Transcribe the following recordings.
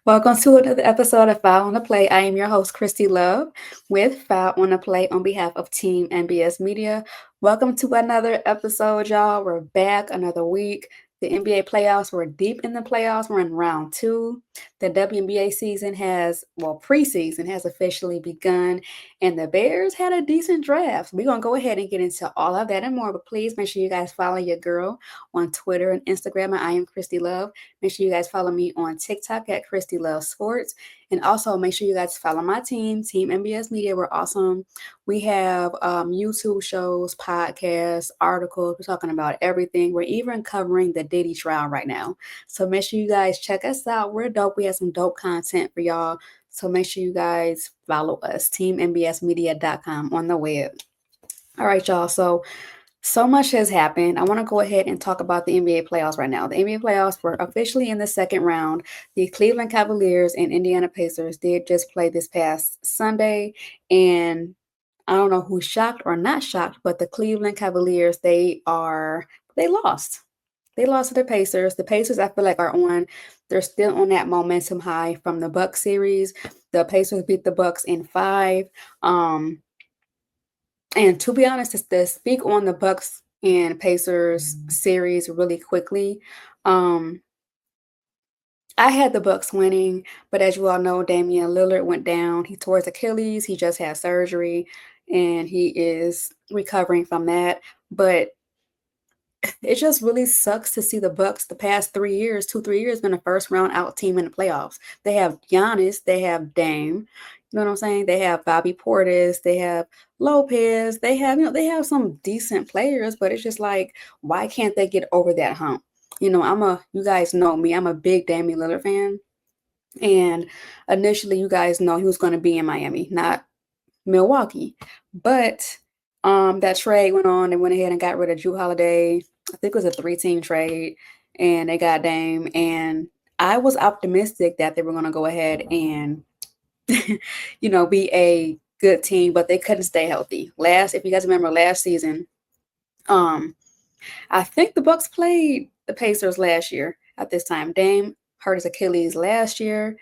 Welcome to another episode of Foul on the Play. I am your host, Kristy Love, with Foul on the Play on behalf of Team NBS Media. Welcome to another episode, y'all. We're back another week. The NBA playoffs, we're deep in the playoffs. We're in round two. The WNBA season preseason has officially begun, and the Bears had a decent draft. We're going to go ahead and get into all of that and more, but please make sure you guys follow your girl on Twitter and Instagram. I am Kristy Love. Make sure you guys follow me on TikTok at Kristy Love Sports. And also make sure you guys follow my team, Team MBS Media. We're awesome. We have YouTube shows, podcasts, articles. We're talking about everything. We're even covering the Diddy trial right now. So make sure you guys check us out. We're dope. We have some dope content for y'all. So make sure you guys follow us, teammbsmedia.com on the web. All right, y'all. So much has happened. I want to go ahead and talk about the NBA playoffs right now. The NBA playoffs were officially in the second round. The Cleveland Cavaliers and Indiana Pacers did just play this past Sunday. And I don't know who's shocked or not shocked, but the Cleveland Cavaliers, they lost. They lost to the Pacers. The Pacers, I feel like, they're still on that momentum high from the Bucks series. The Pacers beat the Bucks in 5. And to be honest, to speak on the Bucks and Pacers series really quickly, I had the Bucks winning, but as you all know, Damian Lillard went down. He tore his Achilles. He just had surgery, and he is recovering from that. But it just really sucks to see the Bucks the past 3 years, 2, 3 years, been a first round out team in the playoffs. They have Giannis, they have Dame, you know what I'm saying? They have Bobby Portis, they have Lopez, they have some decent players, but it's just like, why can't they get over that hump? You guys know me, I'm a big Damian Lillard fan. And initially, you guys know he was going to be in Miami, not Milwaukee. But that trade went on. They went ahead and got rid of Drew Holiday. I think it was a 3-team trade, and they got Dame. And I was optimistic that they were going to go ahead and, be a good team, but they couldn't stay healthy. If you guys remember last season, I think the Bucks played the Pacers last year at this time. Dame hurt his Achilles last year.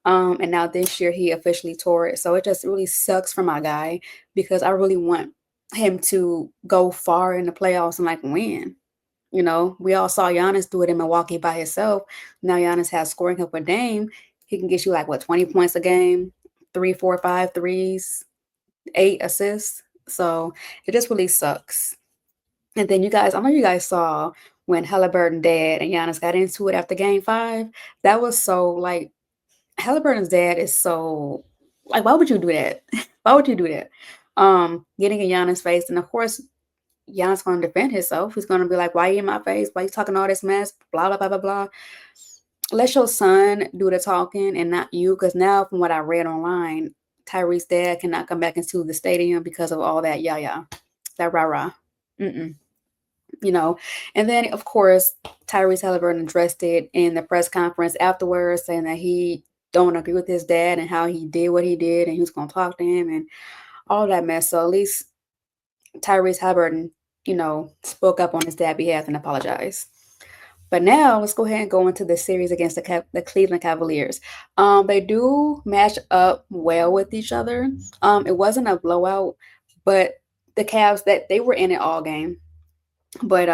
And now this year he officially tore it. So it just really sucks for my guy because I really want him to go far in the playoffs and win. We all saw Giannis do it in Milwaukee by himself. Now Giannis has scoring help with Dame. He can get you 20 points a game, 3, 4, 5 threes, 8 assists. So it just really sucks. And then I know you guys saw when Halliburton dad and Giannis got into it after game 5. That was so Halliburton's dad is so why would you do that? Why would you do that? Getting in Giannis' face, and of course, Giannis gonna defend himself. He's gonna be like, "Why you in my face? Why you talking all this mess? Blah blah blah blah blah." Let your son do the talking and not you, because now, from what I read online, Tyreek's dad cannot come back into the stadium because of all that that rah rah. Mm-mm. And then of course Tyrese Halliburton addressed it in the press conference afterwards, saying that he don't agree with his dad and how he did what he did, and he was going to talk to him and all that mess. So at least Tyrese Halliburton, spoke up on his dad's behalf and apologized. But now let's go ahead and go into the series against the Cleveland Cavaliers. They do match up well with each other. It wasn't a blowout, but the Cavs, that they were in it all game. But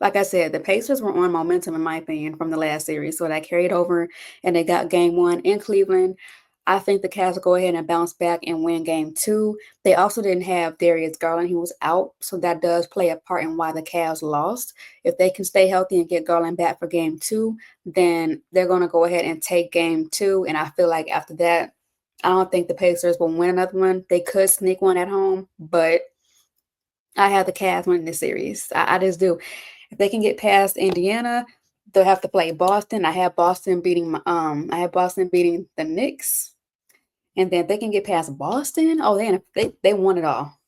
like I said, the Pacers were on momentum, in my opinion, from the last series. So that carried over, and they got game 1 in Cleveland. I think the Cavs will go ahead and bounce back and win game 2. They also didn't have Darius Garland. He was out, so that does play a part in why the Cavs lost. If they can stay healthy and get Garland back for game 2, then they're going to go ahead and take game 2. And I feel like after that, I don't think the Pacers will win another one. They could sneak one at home, but I have the Cavs winning this series. I just do. If they can get past Indiana, they'll have to play Boston. I have Boston beating the Knicks. And then if they can get past Boston, they won it all.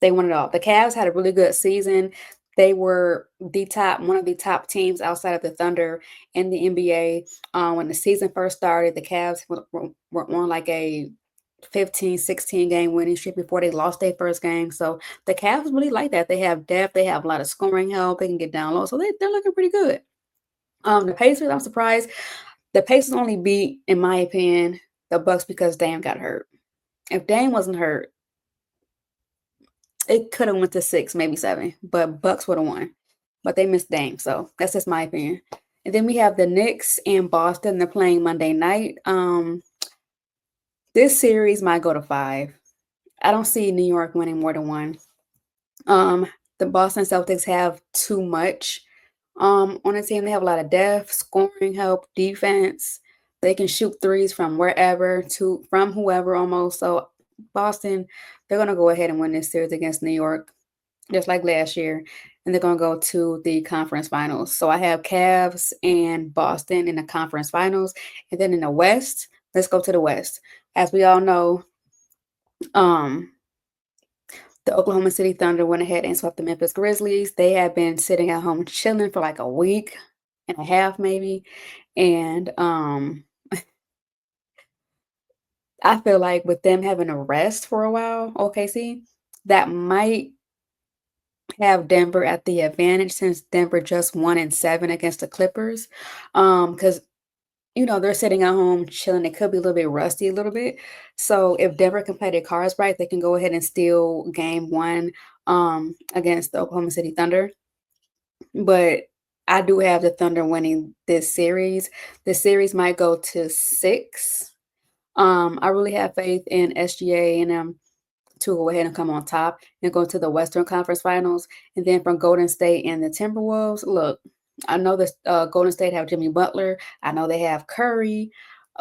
They won it all. The Cavs had a really good season. They were one of the top teams outside of the Thunder in the NBA. When the season first started, the Cavs were on a 15, 16 game winning streak before they lost their first game. So the Cavs really like that. They have depth. They have a lot of scoring help. They can get down low. So they're looking pretty good. The Pacers, I'm surprised. The Pacers only beat, in my opinion, the Bucks because Dame got hurt. If Dame wasn't hurt, it could have went to 6, maybe 7, but Bucks would have won. But they missed Dame, so that's just my opinion. And then we have the Knicks and Boston. They're playing Monday night. This series might go to 5. I don't see New York winning more than 1. Um, the Boston Celtics have too much on the team. They have a lot of depth, scoring help, defense. They can shoot threes from wherever to from whoever almost. So Boston, they're gonna go ahead and win this series against New York, just like last year. And they're gonna go to the conference finals. So I have Cavs and Boston in the conference finals. And then in the West, let's go to the West. As we all know, um, the Oklahoma City Thunder went ahead and swept the Memphis Grizzlies. They had been sitting at home chilling for like a week and a half, maybe. And I feel like with them having a rest for a while, OKC, that might have Denver at the advantage since Denver just won in 7 against the Clippers. Because they're sitting at home chilling. They could be a little bit rusty a little bit. So if Denver can play their cards right, they can go ahead and steal game 1 against the Oklahoma City Thunder. But I do have the Thunder winning this series. The series might go to 6. I really have faith in SGA and them to go ahead and come on top and go to the Western Conference Finals. And then from Golden State and the Timberwolves, look, I know this Golden State have Jimmy Butler. I know they have Curry,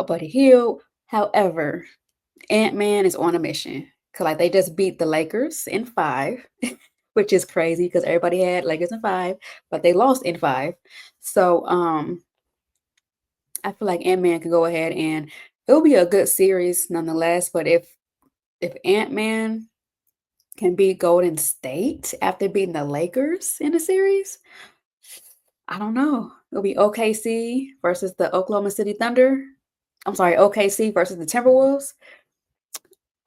Buddy Hield. However, Ant-Man is on a mission. Cause like they just beat the Lakers in 5, which is crazy because everybody had Lakers in 5, but they lost in 5. So I feel like Ant-Man can go ahead and it'll be a good series nonetheless. But if Ant-Man can beat Golden State after beating the Lakers in the series, I don't know. It'll be OKC versus the Oklahoma City Thunder. I'm sorry, OKC versus the Timberwolves.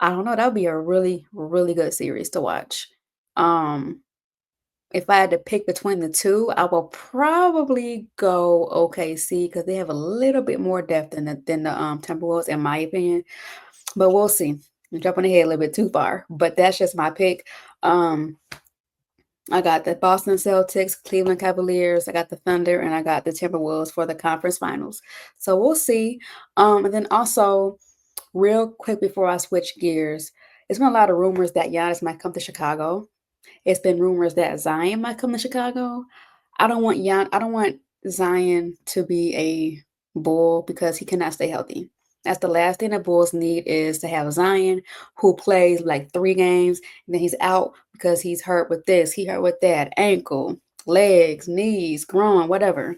I don't know. That would be a really, really good series to watch. Um, if I had to pick between the two, I will probably go OKC because they have a little bit more depth than the Timberwolves, in my opinion. But we'll see. I'm jumping ahead a little bit too far, but that's just my pick. I got the Boston Celtics, Cleveland Cavaliers, I got the Thunder, and I got the Timberwolves for the conference finals. So we'll see. And then also, real quick before I switch gears, there's been a lot of rumors that Giannis might come to Chicago. It's been rumors that Zion might come to Chicago. I don't want Zion to be a Bull because he cannot stay healthy. That's the last thing the Bulls need is to have Zion who plays like 3 games and then he's out because he's hurt with this, he hurt with that, ankle, legs, knees, groin, whatever.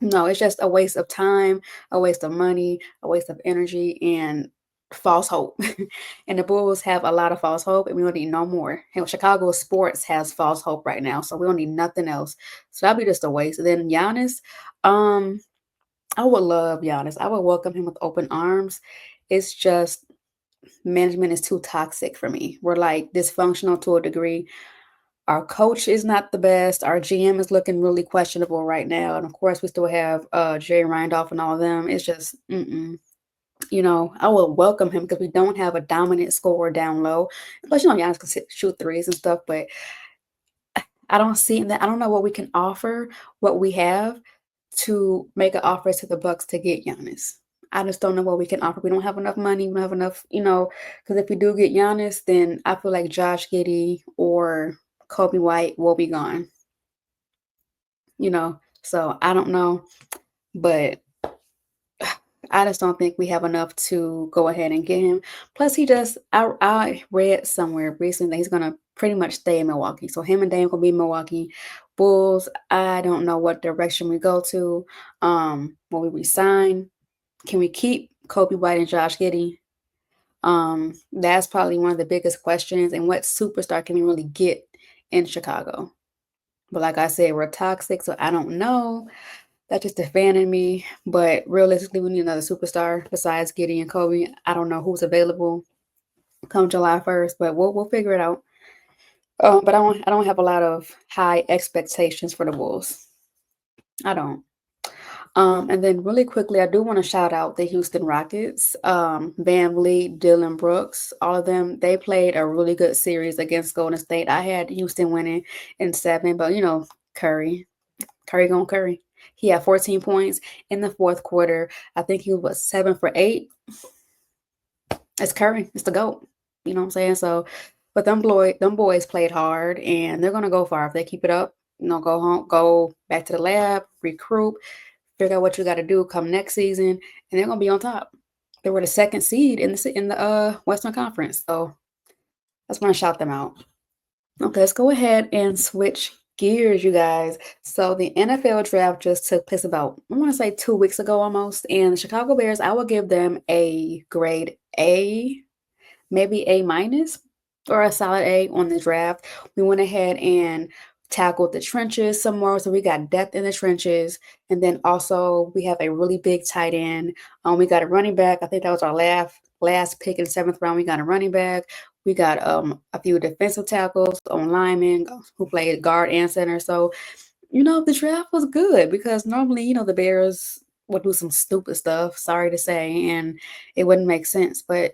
No, it's just a waste of time, a waste of money, a waste of energy, and false hope. And the Bulls have a lot of false hope, and we don't need no more. And Chicago sports has false hope right now, so we don't need nothing else. So that'd be just a waste. And then Giannis, um, I would love Giannis. I would welcome him with open arms. It's just management is too toxic for me. We're like dysfunctional to a degree. Our coach is not the best. Our GM is looking really questionable right now. And of course, we still have Jay Randolph and all of them. It's just, I will welcome him because we don't have a dominant scorer down low. Plus, Giannis can shoot threes and stuff, but I don't see that. I don't know what we can offer, what we have to make an offer to the Bucks to get Giannis. I just don't know what we can offer. We don't have enough money. We don't have enough, because if we do get Giannis, then I feel like Josh Giddey or Kobe White will be gone. So I don't know, but I just don't think we have enough to go ahead and get him. Plus, I read somewhere recently that he's gonna pretty much stay in Milwaukee. So him and Dame gonna be in Milwaukee. Bulls, I don't know what direction we go to. Will we resign? Can we keep Kobe White and Josh Giddey? That's probably one of the biggest questions. And what superstar can we really get in Chicago? But like I said, we're toxic, so I don't know. That's just a fan in me. But realistically, we need another superstar besides Giddey and Kobe. I don't know who's available come July 1st, but we'll figure it out. But I don't have a lot of high expectations for the Bulls. I don't. And then really quickly, I do want to shout out the Houston Rockets. Van Vliet, Dylan Brooks, all of them, they played a really good series against Golden State. I had Houston winning in 7, but Curry, Curry gonna Curry. He had 14 points in the fourth quarter. I think he was 7 for 8. It's Curry. It's the GOAT. You know what I'm saying? So, but them boys played hard, and they're gonna go far if they keep it up. Go home, go back to the lab, recruit, figure out what you got to do come next season, and they're gonna be on top. They were the second seed in the Western Conference, so that's when I shout them out. Okay, let's go ahead and switch gears, you guys. So the NFL draft just took place about, I want to say 2 weeks ago almost, and the Chicago Bears, I will give them a grade A, maybe A minus or a solid A on the draft. We went ahead and tackled the trenches some more. So we got depth in the trenches. And then also we have a really big tight end. We got a running back. I think that was our last pick in the 7th round. We got a running back. We got a few defensive tackles on linemen who played guard and center. So the draft was good because normally, the Bears would do some stupid stuff, sorry to say, and it wouldn't make sense. But,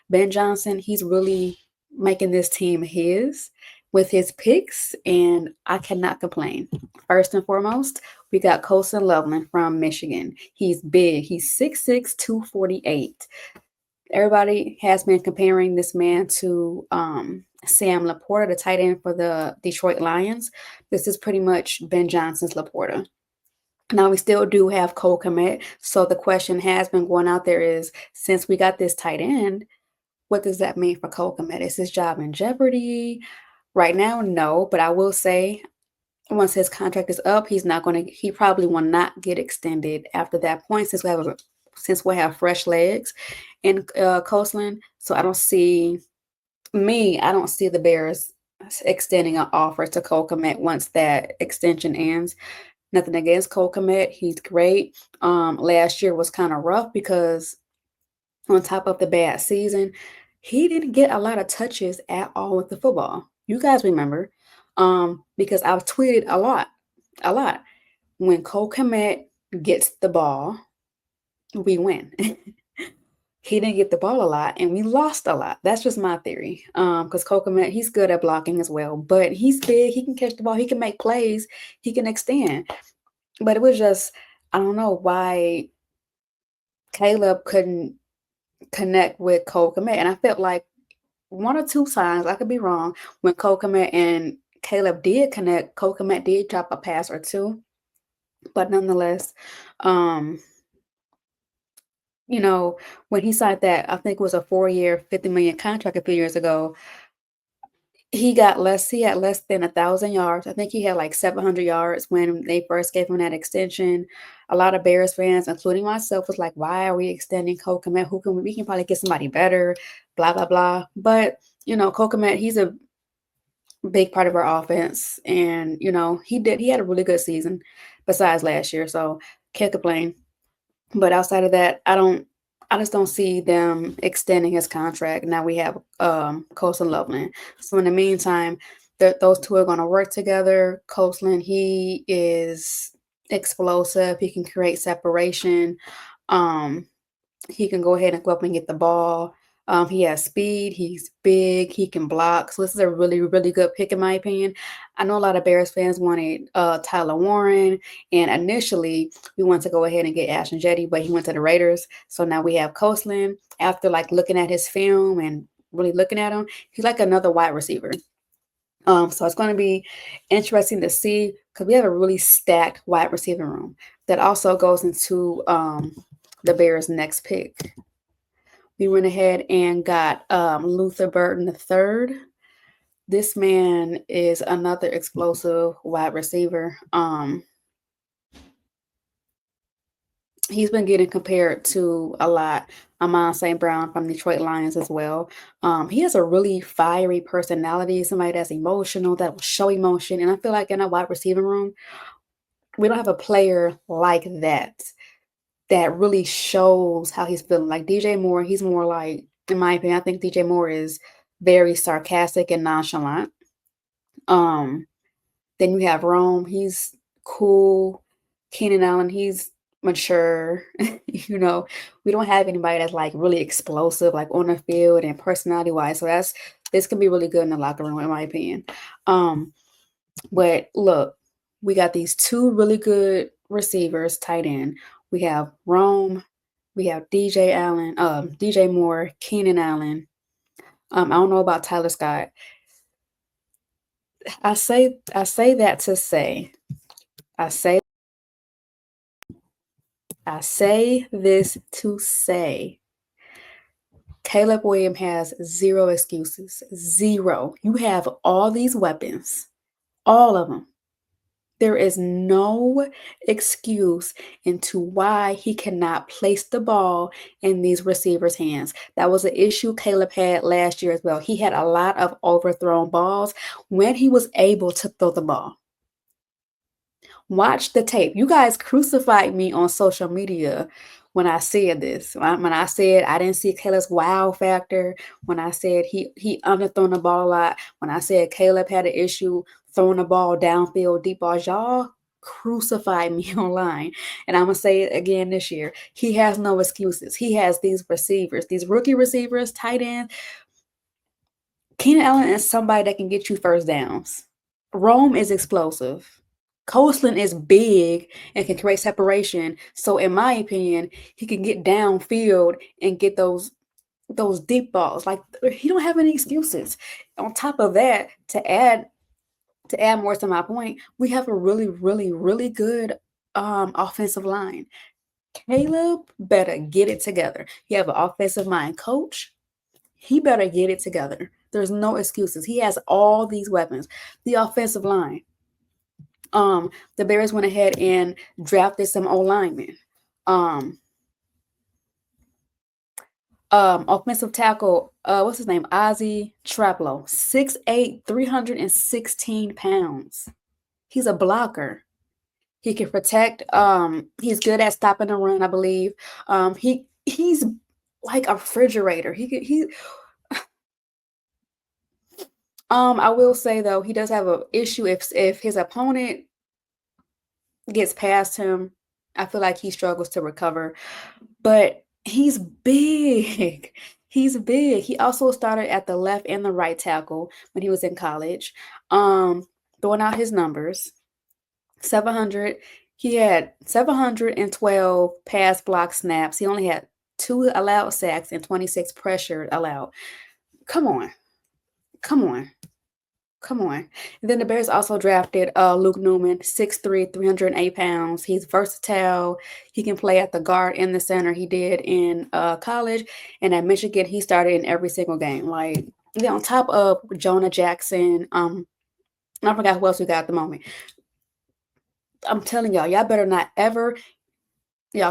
Ben Johnson, he's really making this team his with his picks, and I cannot complain. First and foremost, we got Colson Loveland from Michigan. He's big. He's 6'6", 248. Everybody has been comparing this man to Sam Laporta, the tight end for the Detroit Lions. This is pretty much Ben Johnson's Laporta. Now we still do have Cole Kmet. So the question has been going out there is, since we got this tight end, what does that mean for Cole Kmet? Is his job in jeopardy? Right now, no. But I will say, once his contract is up, he probably will not get extended after that point since we have fresh legs in Coastland. So I don't see the Bears extending an offer to Cole Kmet once that extension ends. Nothing against Cole Kmet. He's great. Last year was kind of rough because on top of the bad season, he didn't get a lot of touches at all with the football. You guys remember, because I've tweeted a lot. When Cole Kmet gets the ball, we win. He didn't get the ball a lot, and we lost a lot. That's just my theory. Because Cole Kmet, he's good at blocking as well, but he's big. He can catch the ball. He can make plays. He can extend. But it was just, I don't know why Caleb couldn't connect with Cole Kmet. And I felt like one or two times, I could be wrong, when Cole Kmet and Caleb did connect, Cole Kmet did drop a pass or two. But nonetheless, when he signed that, I think it was a 4-year, $50 million contract a few years ago, he had less than 1,000 yards. I think he had like 700 yards when they first gave him that extension. A lot of Bears fans, including myself, was like, why are we extending Cole Kmet? We can probably get somebody better, blah, blah, blah. But, Cole Kmet, he's a big part of our offense. And, he had a really good season besides last year. So can't complain. But outside of that, I just don't see them extending his contract. Now we have Colson Loveland. So in the meantime, those two are going to work together. Colson, he is explosive. He can create separation. He can go ahead and go up and get the ball. He has speed. He's big. He can block. So this is a really, really good pick, in my opinion. I know a lot of Bears fans wanted Tyler Warren, and initially we wanted to go ahead and get Ashton Jetty, but he went to the Raiders. So now we have Coastland. After looking at his film and really looking at him, he's like another wide receiver. So it's going to be interesting to see because we have a really stacked wide receiver room that also goes into the Bears' next pick. We went ahead and got Luther Burton III. This man is another explosive wide receiver. He's been getting compared to a lot. Amon St. Brown from Detroit Lions as well. He has a really fiery personality, somebody that's emotional, that will show emotion. And I feel like in a wide receiver room, we don't have a player like that really shows how he's feeling. Like DJ Moore, he's more like, in my opinion, I think DJ Moore is very sarcastic and nonchalant. Then you have Rome, he's cool. Keenan Allen, he's mature. You know, we don't have anybody that's like really explosive, like on the field and personality wise. So this can be really good in the locker room, in my opinion. Um, but look, we got these two really good receivers, tight end. We have Rome, we have DJ Moore, Keenan Allen. I don't know about Tyler Scott. I say that to say, I say I say this to say Caleb Williams has zero excuses. Zero. You have all these weapons, all of them. There is no excuse into why he cannot place the ball in these receivers' hands. That was an issue Caleb had last year as well. He had a lot of overthrown balls when he was able to throw the ball. Watch the tape. You guys crucified me on social media when I said this. When I said I didn't see Caleb's wow factor. When I said he underthrown the ball a lot. When I said Caleb had an issue throwing the ball downfield, deep balls. Y'all crucified me online. And I'm going to say it again this year. He has no excuses. He has these receivers, these rookie receivers, tight ends. Keenan Allen is somebody that can get you first downs. Rome is explosive. Coastland is big and can create separation. So in my opinion, he can get downfield and get those deep balls. Like he don't have any excuses. On top of that, to add more to my point, we have a really, really, really good offensive line. Caleb better get it together. You have an offensive mind coach. He better get it together. There's no excuses. He has all these weapons. The offensive line. The Bears went ahead and drafted some O linemen. Offensive tackle, what's his name? Ozzie Traplow, 6'8", 316 pounds. He's a blocker. He can protect. He's good at stopping the run, I believe. He's like a refrigerator. I will say though, he does have an issue if his opponent gets past him. I feel like he struggles to recover, but he's big. He's big. He also started at the left and the right tackle when he was in college. Throwing out his numbers, 700. He had 712 pass block snaps. He only had 2 allowed sacks and 26 pressure allowed. Come on. Come on. Come on. And then the Bears also drafted Luke Newman, 6'3", 308 pounds. He's versatile. He can play at the guard and the center. He did in college. And at Michigan, he started in every single game. Like, on top of Jonah Jackson, I forgot who else we got at the moment. I'm telling y'all better not ever,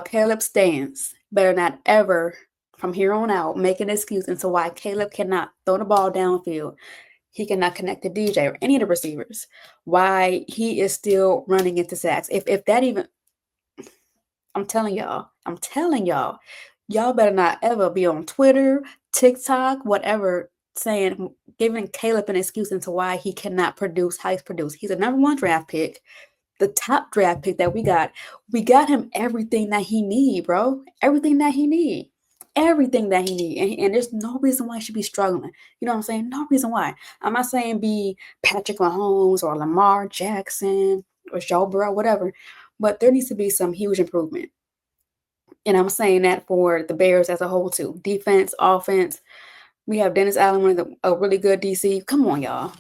Caleb stands, better not ever, from here on out, make an excuse into why Caleb cannot throw the ball downfield. He cannot connect to DJ or any of the receivers. Why he is still running into sacks. If that even, I'm telling y'all, y'all better not ever be on Twitter, TikTok, whatever, giving Caleb an excuse into why he cannot produce how he's produced. He's a number 1 draft pick, the top draft pick that we got. We got him everything that he need, bro. Everything that he need. Everything that he need. And there's no reason why he should be struggling. You know what I'm saying? No reason why. I'm not saying be Patrick Mahomes or Lamar Jackson or Joe Burrow, whatever. But there needs to be some huge improvement. And I'm saying that for the Bears as a whole too. Defense, offense. We have Dennis Allen, a really good DC. Come on, y'all.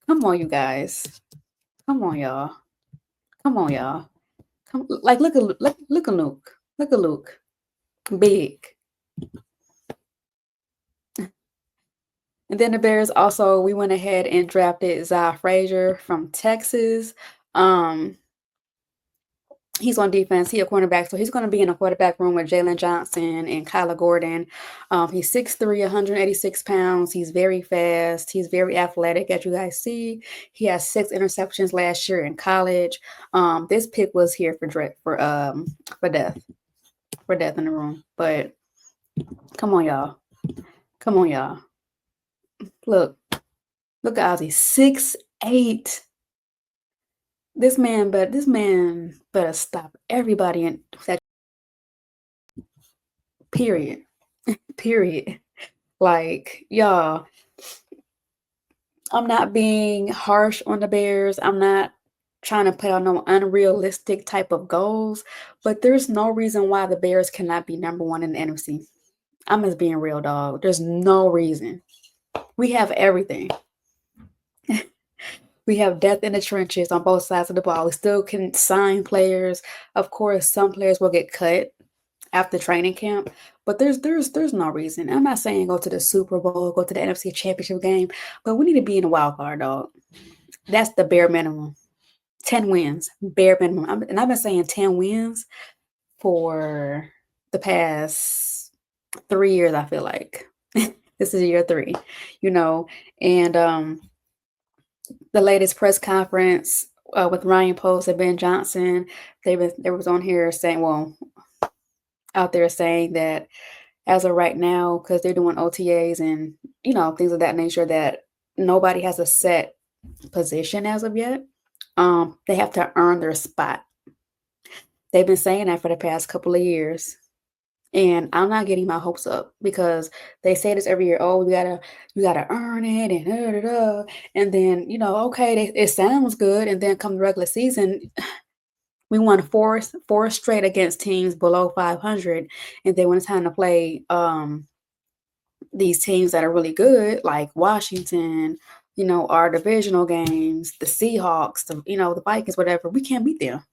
Come on, you guys. Come on, y'all. Come on, y'all. Look at Luke. Look at Luke. Big. And then the Bears also, we went ahead and drafted Zai Frazier from Texas. He's on defense. He's a cornerback, so he's going to be in a quarterback room with Jalen Johnson and Kyler Gordon. He's 6'3", 186 pounds. He's very fast. He's very athletic, as you guys see. He has 6 interceptions last year in college. This pick was here for death in the room. But come on, y'all. Come on, y'all. Look at Ozzie, 6'8". this man better stop everybody in that period. Period. Like, y'all, I'm not being harsh on the Bears. I'm not trying to put out no unrealistic type of goals, but there's no reason why the Bears cannot be number one in the NFC. I'm just being real, dog. There's no reason. We have everything. We have depth in the trenches on both sides of the ball. We still can sign players. Of course, some players will get cut after training camp, but there's no reason. I'm not saying go to the Super Bowl, go to the NFC Championship game, but we need to be in the wild card, dog. That's the bare minimum. 10 wins, bare minimum. And I've been saying 10 wins for the past 3 years, I feel like. This is year three, you know, and the latest press conference with Ryan Post and Ben Johnson, they was on here saying, well, out there saying that as of right now, because they're doing OTAs and things of that nature, that nobody has a set position as of yet. They have to earn their spot. They've been saying that for the past couple of years. And I'm not getting my hopes up because they say this every year. Oh, you gotta earn it, and da, da, da. And then okay, it sounds good. And then come the regular season, we won four straight against teams below 500. And then when it's time to play these teams that are really good, like Washington, our divisional games, the Seahawks, the Vikings, whatever, we can't beat them.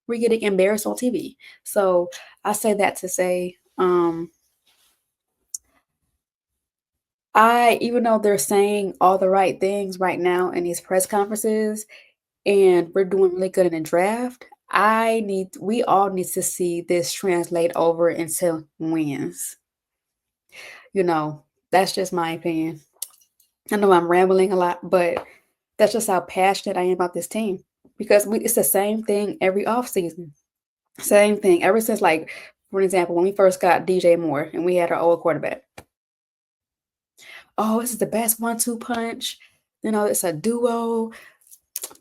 We're getting embarrassed on TV. So I say that to say, even though they're saying all the right things right now in these press conferences, and we're doing really good in the draft, we all need to see this translate over into wins. That's just my opinion. I know I'm rambling a lot, but that's just how passionate I am about this team because it's the same thing every offseason. Same thing ever since, like, for example, when we first got DJ Moore and we had our old quarterback. Oh, this is the best 1-2 punch. It's a duo.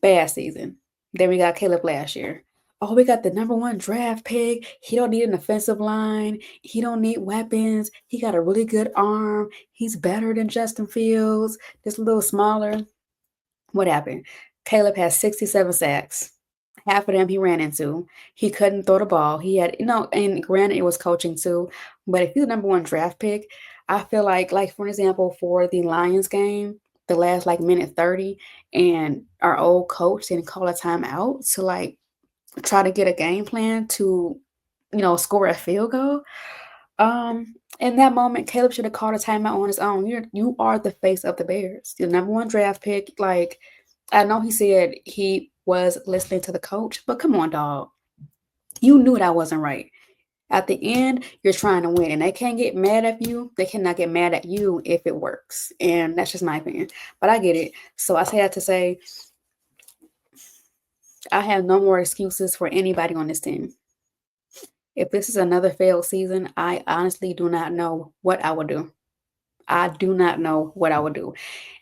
Bad season. Then we got Caleb last year. Oh, we got the number one draft pick. He don't need an offensive line. He don't need weapons. He got a really good arm. He's better than Justin Fields. Just a little smaller. What happened? Caleb has 67 sacks. Half of them he ran into. He couldn't throw the ball. He had, and granted it was coaching too, but if you're the number one draft pick, I feel like for example, for the Lions game, the last minute 30, and our old coach didn't call a timeout to try to get a game plan to, score a field goal. In that moment, Caleb should have called a timeout on his own. You are the face of the Bears. You're the number one draft pick. I know he said he was listening to the coach, but come on, dog. You knew that wasn't right. At the end, you're trying to win, and they can't get mad at you. They cannot get mad at you if it works. And that's just my opinion. But I get it. So I say that to say I have no more excuses for anybody on this team. If this is another failed season, I honestly do not know what I would do. I do not know what I would do.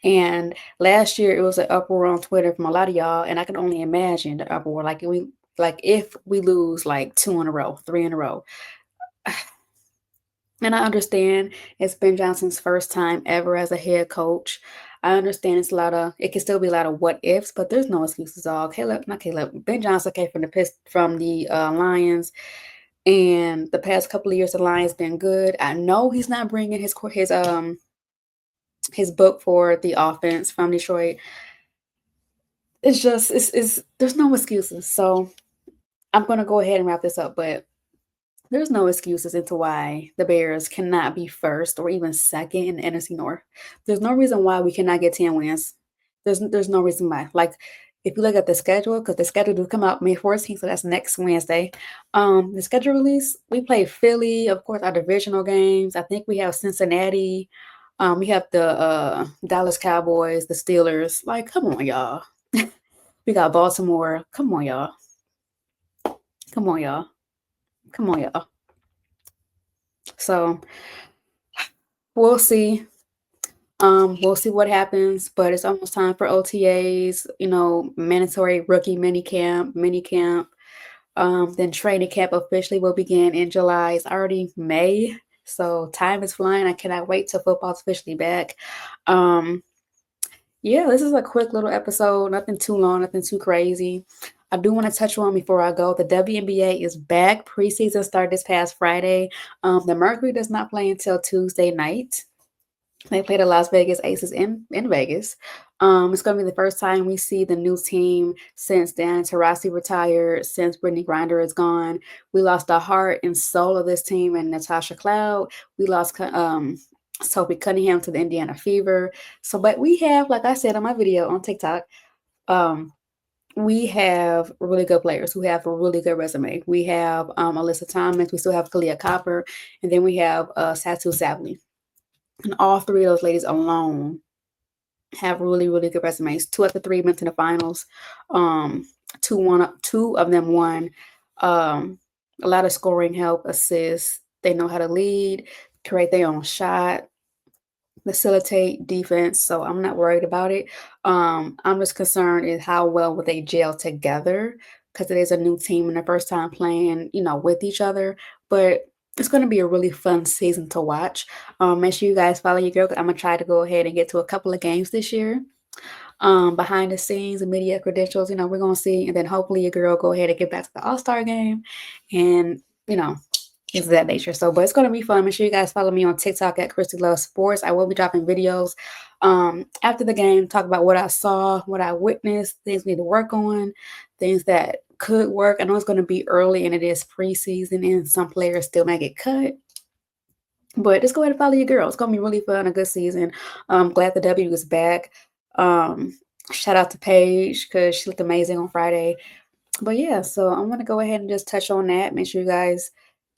And last year it was an uproar on Twitter from a lot of y'all, and I can only imagine the uproar. If we lose 2 in a row, 3 in a row. And I understand it's Ben Johnson's first time ever as a head coach. I understand it can still be a lot of what ifs, but there's no excuses at all. Ben Johnson came from the Lions, and the past couple of years the Lions been good. I know he's not bringing his book for the offense from Detroit. It's just there's no excuses. So I'm gonna go ahead and wrap this up, but there's no excuses into why the Bears cannot be first or even second in the NFC North. There's no reason why we cannot get 10 wins. There's no reason why. If you look at the schedule, because the schedule will come out May 14th, so that's next Wednesday. The schedule release, we play Philly, of course, our divisional games. I think we have Cincinnati. We have the Dallas Cowboys, the Steelers. Come on, y'all. We got Baltimore. Come on, y'all. Come on, y'all. Come on, y'all. So we'll see. We'll see what happens, but it's almost time for OTAs, mandatory rookie mini camp. Then training camp officially will begin in July. It's already May, so time is flying. I cannot wait till football's officially back. Um, yeah, this is a quick little episode, nothing too long, nothing too crazy. I do want to touch on before I go. The WNBA is back. Preseason started this past Friday. The Mercury does not play until Tuesday night. They play the Las Vegas Aces in Vegas. It's going to be the first time we see the new team since Dan Taurasi retired, since Brittany Grinder is gone. We lost the heart and soul of this team and Natasha Cloud. We lost Sophie Cunningham to the Indiana Fever. So, but we have, like I said on my video on TikTok, we have really good players who have a really good resume. We have Alyssa Thomas. We still have Kalia Copper. And then we have Satu Savely. And all three of those ladies alone have really, really good resumes. 2 out of 3 went to the finals. Two of them won. A lot of scoring help, assists. They know how to lead, create their own shot, facilitate defense. So I'm not worried about it. I'm just concerned is how well would they gel together, because it is a new team and the first time playing, with each other. But it's going to be a really fun season to watch. Make sure you guys follow your girl. I'm going to try to go ahead and get to a couple of games this year. Behind the scenes and media credentials, we're going to see. And then hopefully your girl go ahead and get back to the All-Star game. And, things of that nature. So, but it's going to be fun. Make sure you guys follow me on TikTok at Kristy Love Sports. I will be dropping videos after the game, talk about what I saw, what I witnessed, things we need to work on, things that could work. I know it's going to be early and it is preseason and some players still may get cut. But just go ahead and follow your girl. It's going to be really fun, a good season. I'm glad the W is back. Shout out to Paige because she looked amazing on Friday. But yeah, so I'm going to go ahead and just touch on that. Make sure you guys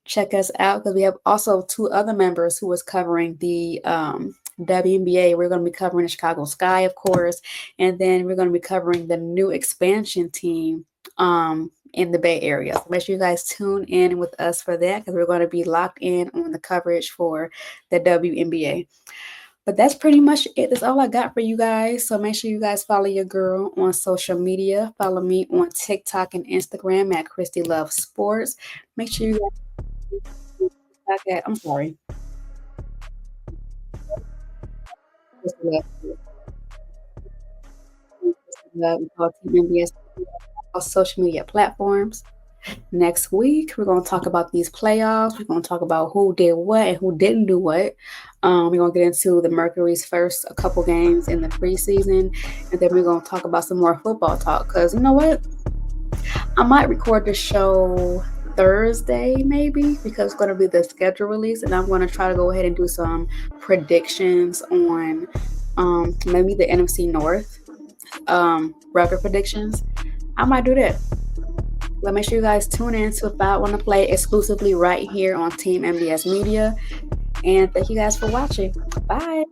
check us out because we have also 2 other members who is covering the WNBA. We're going to be covering the Chicago Sky, of course, and then we're going to be covering the new expansion team in the Bay Area. So make sure you guys tune in with us for that because we're going to be locked in on the coverage for the WNBA. But that's pretty much it. That's all I got for you guys. So make sure you guys follow your girl on social media. Follow me on TikTok and Instagram at Kristy Love Sports. Make sure you guys I'm sorry. Kristy Love, we call Team MBS on social media platforms. Next week, we're going to talk about these playoffs. We're going to talk about who did what and who didn't do what. We're going to get into the Mercury's first a couple games in the preseason. And then we're going to talk about some more football talk. Because you know what? I might record the show Thursday maybe because it's going to be the schedule release. And I'm going to try to go ahead and do some predictions on maybe the NFC North record predictions. I might do that. But make sure you guys tune in to If I Want to Play exclusively right here on Team MBS Media. And thank you guys for watching. Bye.